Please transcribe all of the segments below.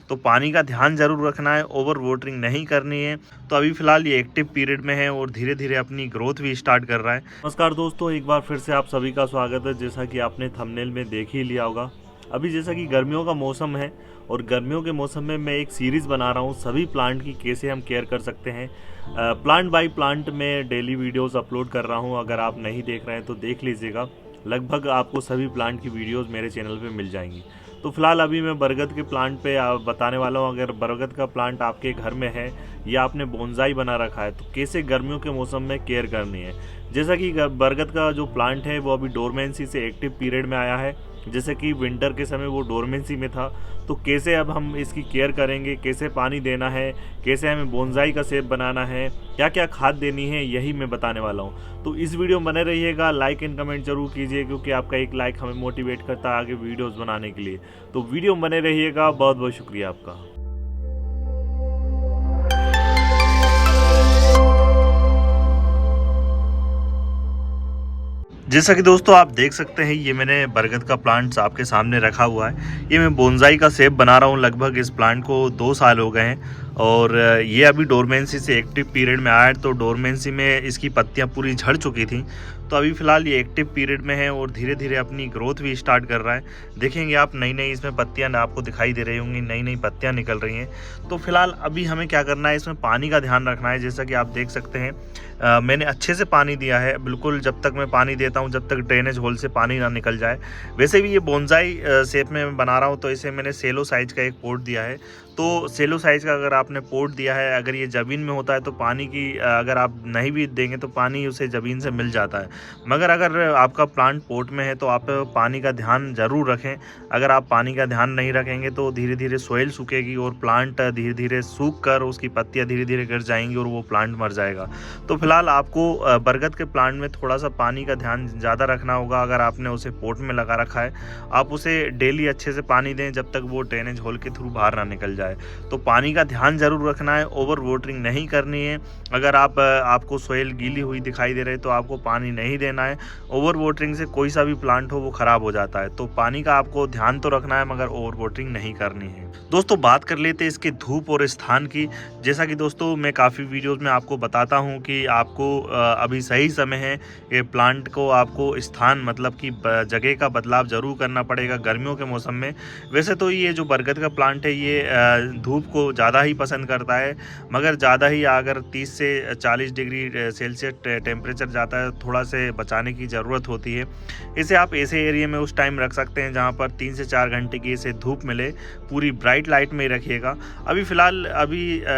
तो पानी का ध्यान ज़रूर रखना है, ओवर वाटरिंग नहीं करनी है। तो अभी फ़िलहाल ये एक्टिव पीरियड में है और धीरे धीरे अपनी ग्रोथ भी स्टार्ट कर रहा है। नमस्कार दोस्तों, एक बार फिर से आप सभी का स्वागत है। जैसा कि आपने थंबनेल में देख ही लिया होगा, अभी जैसा कि गर्मियों का मौसम है और गर्मियों के मौसम में मैं एक सीरीज़ बना रहा हूँ सभी प्लांट की कैसे हम केयर कर सकते हैं। प्लांट बाय प्लांट में डेली वीडियोस अपलोड कर रहा हूँ, अगर आप नहीं देख रहे हैं तो देख लीजिएगा। लगभग आपको सभी प्लांट की वीडियोस मेरे चैनल पे मिल जाएंगी। तो फिलहाल अभी मैं बरगद के प्लांट पे बताने वाला हूँ। अगर बरगद का प्लांट आपके घर में है या आपने बोनसाई बना रखा है तो कैसे गर्मियों के मौसम में केयर करनी है। जैसा कि बरगद का जो प्लांट है वो अभी डोरमेंसी से एक्टिव पीरियड में आया है। जैसे कि विंटर के समय वो डोरमेंसी में था, तो कैसे अब हम इसकी केयर करेंगे, कैसे पानी देना है, कैसे हमें बोनसाई का शेप बनाना है, क्या क्या खाद देनी है, यही मैं बताने वाला हूँ। तो इस वीडियो में बने रहिएगा, लाइक एंड कमेंट जरूर कीजिए क्योंकि आपका एक लाइक हमें मोटिवेट करता है आगे वीडियोस बनाने के लिए। तो वीडियो में बने रहिएगा, बहुत बहुत शुक्रिया आपका। जैसा कि दोस्तों आप देख सकते हैं, ये मैंने बरगद का प्लांट्स आपके सामने रखा हुआ है। ये मैं बोनसाई का शेप बना रहा हूँ। लगभग इस प्लांट को 2 साल हो गए हैं और ये अभी डोरमेंसी से एक्टिव पीरियड में आया है। तो डोरमेंसी में इसकी पत्तियाँ पूरी झड़ चुकी थी, तो अभी फ़िलहाल ये एक्टिव पीरियड में है और धीरे धीरे अपनी ग्रोथ भी स्टार्ट कर रहा है। देखेंगे आप, नई नई इसमें पत्तियाँ आपको दिखाई दे रही होंगी, नई नई पत्तियाँ निकल रही हैं। तो फिलहाल अभी हमें क्या करना है, इसमें पानी का ध्यान रखना है। जैसा कि आप देख सकते हैं, मैंने अच्छे से पानी दिया है। बिल्कुल जब तक मैं पानी देता हूँ, जब तक ड्रेनेज होल से पानी ना निकल जाए। वैसे भी ये बोनसाई शेप में बना रहा हूँ, तो इसे मैंने सेलो साइज का एक पॉट दिया है। तो सेलो साइज़ का अगर आपने पॉट दिया है, अगर ये ज़मीन में होता है तो पानी की अगर आप नहीं भी देंगे तो पानी उसे ज़मीन से मिल जाता है। मगर अगर आपका प्लांट पॉट में है तो आप पानी का ध्यान ज़रूर रखें। अगर आप पानी का ध्यान नहीं रखेंगे तो धीरे धीरे सॉइल सूखेगी और प्लांट धीरे धीरे सूख कर उसकी पत्तियाँ धीरे धीरे गिर जाएंगी और वो प्लांट मर जाएगा। तो फिलहाल आपको बरगद के प्लांट में थोड़ा सा पानी का ध्यान ज़्यादा रखना होगा। अगर आपने उसे पॉट में लगा रखा है, आप उसे डेली अच्छे से पानी दें जब तक वो ड्रेनेज होल के थ्रू बाहर ना निकल जाए। तो पानी का ध्यान जरूर रखना है, ओवर वाटरिंग नहीं करनी है। अगर आपको सोइल गीली हुई दिखाई दे रही है तो आपको पानी नहीं देना है। ओवर वाटरिंग से कोई सा भी प्लांट हो वो खराब हो जाता है। तो पानी का आपको ध्यान तो रखना है, मगर ओवर वाटरिंग नहीं करनी है। दोस्तों बात कर लेते हैं इसके धूप और स्थान की। जैसा कि दोस्तों मैं काफ़ी वीडियोस में आपको बताता हूं कि आपको अभी सही समय है ये प्लांट को आपको स्थान मतलब कि जगह का बदलाव जरूर करना पड़ेगा गर्मियों के मौसम में। वैसे तो ये जो बरगद का प्लांट है ये धूप को ज़्यादा ही पसंद करता है, मगर ज़्यादा ही अगर 30 से 40 डिग्री सेल्सियस टेम्परेचर जाता है, थोड़ा से बचाने की ज़रूरत होती है। इसे आप ऐसे एरिया में उस टाइम रख सकते हैं जहाँ पर 3 से 4 घंटे की इसे धूप मिले। पूरी ब्राइट लाइट में ही रखिएगा। अभी फ़िलहाल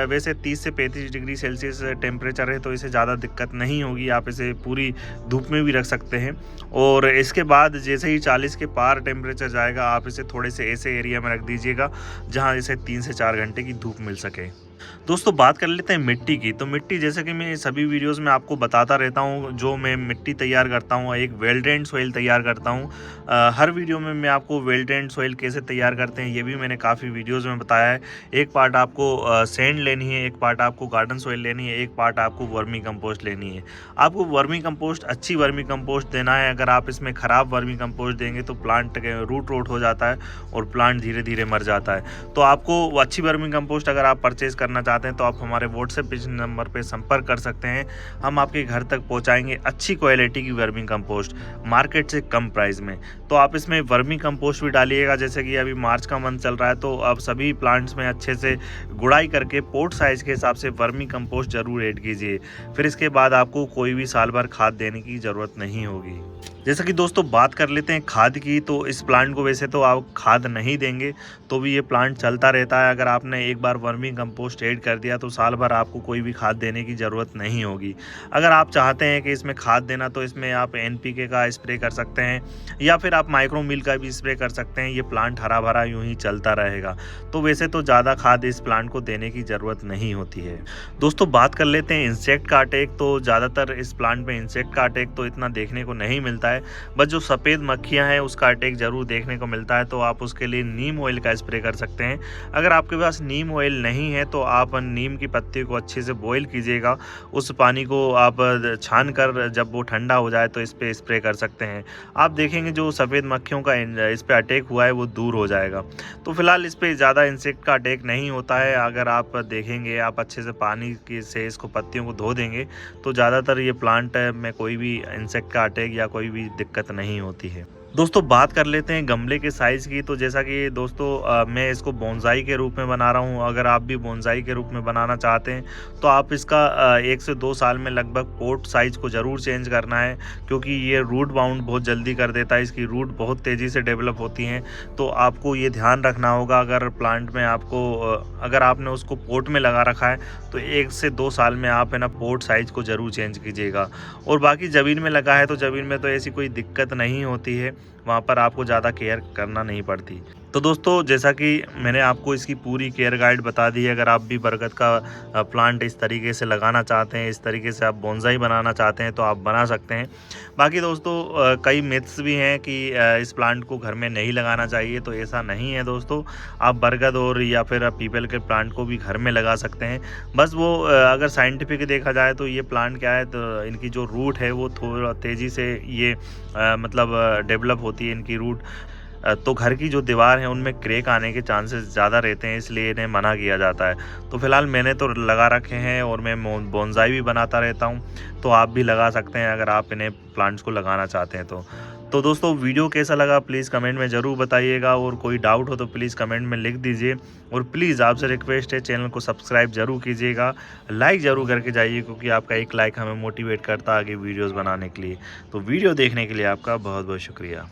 वैसे 30 से 35 डिग्री सेल्सियस टेम्परेचर है, तो इसे ज़्यादा दिक्कत नहीं होगी। आप इसे पूरी धूप में भी रख सकते हैं। और इसके बाद जैसे ही 40 के पार टेम्परेचर जाएगा, आप इसे थोड़े से ऐसे एरिया में रख दीजिएगा जहाँ इसे 3 से 4 घंटे की धूप मिल सके। दोस्तों बात कर लेते हैं मिट्टी की। तो मिट्टी, जैसे कि मैं सभी वीडियोस में आपको बताता रहता हूं, जो मैं मिट्टी तैयार करता हूं, एक वेल ड्रेन्ड सॉइल तैयार करता हूं। हर वीडियो में मैं आपको वेल ड्रेन्ड सॉइल कैसे तैयार करते हैं ये भी मैंने काफ़ी वीडियोस में बताया है। एक पार्ट आपको सैंड लेनी है, एक पार्ट आपको गार्डन सॉइल लेनी है, एक पार्ट आपको वर्मी कंपोस्ट लेनी है। आपको वर्मी कंपोस्ट, अच्छी वर्मी कंपोस्ट देना है। अगर आप इसमें ख़राब वर्मी कंपोस्ट देंगे तो प्लांट रूट रोट हो जाता है और प्लांट धीरे धीरे मर जाता है। तो आपको अच्छी वर्मी कंपोस्ट अगर आप परचेज करना चाहते हैं तो आप हमारे व्हाट्सएप नंबर पे संपर्क कर सकते हैं। हम आपके घर तक पहुंचाएंगे अच्छी क्वालिटी की वर्मी कंपोस्ट मार्केट से कम प्राइस में। तो आप इसमें वर्मी कंपोस्ट भी डालिएगा। जैसे कि अभी मार्च का मंथ चल रहा है, तो आप सभी प्लांट्स में अच्छे से गुड़ाई करके पोट साइज के हिसाब से वर्मी कंपोस्ट जरूर ऐड कीजिए। फिर इसके बाद आपको कोई भी साल भर खाद देने की ज़रूरत नहीं होगी। जैसा कि दोस्तों बात कर लेते हैं खाद की। तो इस प्लांट को वैसे तो आप खाद नहीं देंगे तो भी ये प्लांट चलता रहता है। अगर आपने एक बार वर्मी कंपोस्ट ऐड कर दिया तो साल भर आपको कोई भी खाद देने की ज़रूरत नहीं होगी। अगर आप चाहते हैं कि इसमें खाद देना तो इसमें आप NPK का स्प्रे कर सकते हैं या फिर आप माइक्रो मिल का भी स्प्रे कर सकते हैं। ये प्लांट हरा भरा यूं ही चलता रहेगा। तो वैसे तो ज़्यादा खाद इस प्लांट को देने की ज़रूरत नहीं होती है। दोस्तों बात कर लेते हैं इंसेक्ट का अटैक। तो ज़्यादातर इस प्लांट में इंसेक्ट का अटैक तो इतना देखने को नहीं मिलता मिलता है। बस जो सफ़ेद मक्खियाँ हैं उसका अटैक ज़रूर देखने को मिलता है, तो आप उसके लिए नीम ऑयल का स्प्रे कर सकते हैं। अगर आपके पास नीम ऑयल नहीं है तो आप नीम की पत्ती को अच्छे से बॉयल कीजिएगा, उस पानी को आप छान कर जब वो ठंडा हो जाए तो इस पे स्प्रे कर सकते हैं। आप देखेंगे जो सफ़ेद मक्खियों का इस पे अटैक हुआ है वो दूर हो जाएगा। तो फिलहाल इस पे ज़्यादा इंसेक्ट का अटैक नहीं होता है। अगर आप देखेंगे, आप अच्छे से पानी की से इसको पत्तियों को धो देंगे तो ज़्यादातर ये प्लांट में कोई भी इंसेक्ट का अटैक या कोई भी दिक्कत नहीं होती है। दोस्तों बात कर लेते हैं गमले के साइज़ की। तो जैसा कि दोस्तों मैं इसको बोनसाई के रूप में बना रहा हूँ। अगर आप भी बोनसाई के रूप में बनाना चाहते हैं तो आप इसका 1 से 2 साल में लगभग पॉट साइज़ को ज़रूर चेंज करना है, क्योंकि ये रूट बाउंड बहुत जल्दी कर देता है। इसकी रूट बहुत तेज़ी से डेवलप होती हैं, तो आपको ये ध्यान रखना होगा। अगर प्लांट में आपको अगर आपने उसको पॉट में लगा रखा है तो 1 से 2 साल में आप है ना पॉट साइज़ को ज़रूर चेंज कीजिएगा। और बाकी ज़मीन में लगा है तो ज़मीन में तो ऐसी कोई दिक्कत नहीं होती है, वहाँ पर आपको ज़्यादा केयर करना नहीं पड़ती। तो दोस्तों जैसा कि मैंने आपको इसकी पूरी केयर गाइड बता दी है, अगर आप भी बरगद का प्लांट इस तरीके से लगाना चाहते हैं, इस तरीके से आप बोनसाई बनाना चाहते हैं तो आप बना सकते हैं। बाकी दोस्तों कई मिथ्स भी हैं कि इस प्लांट को घर में नहीं लगाना चाहिए, तो ऐसा नहीं है दोस्तों। आप बरगद और या फिर पीपल के प्लांट को भी घर में लगा सकते हैं। बस वो अगर साइंटिफिक देखा जाए तो ये प्लांट क्या है, तो इनकी जो रूट है वो थोड़ा तेज़ी से ये मतलब डेवलप होती है इनकी रूट। तो घर की जो दीवार है उनमें क्रैक आने के चांसेस ज़्यादा रहते हैं, इसलिए इन्हें मना किया जाता है। तो फिलहाल मैंने तो लगा रखे हैं और मैं बोनसाई भी बनाता रहता हूँ, तो आप भी लगा सकते हैं अगर आप इन्हें प्लांट्स को लगाना चाहते हैं तो दोस्तों वीडियो कैसा लगा प्लीज़ कमेंट में ज़रूर बताइएगा, और कोई डाउट हो तो प्लीज़ कमेंट में लिख दीजिए। और प्लीज़ आपसे रिक्वेस्ट है, चैनल को सब्सक्राइब ज़रूर कीजिएगा, लाइक ज़रूर करके जाइए, क्योंकि आपका एक लाइक हमें मोटिवेट करता है आगे वीडियोज़ बनाने के लिए। तो वीडियो देखने के लिए आपका बहुत बहुत शुक्रिया।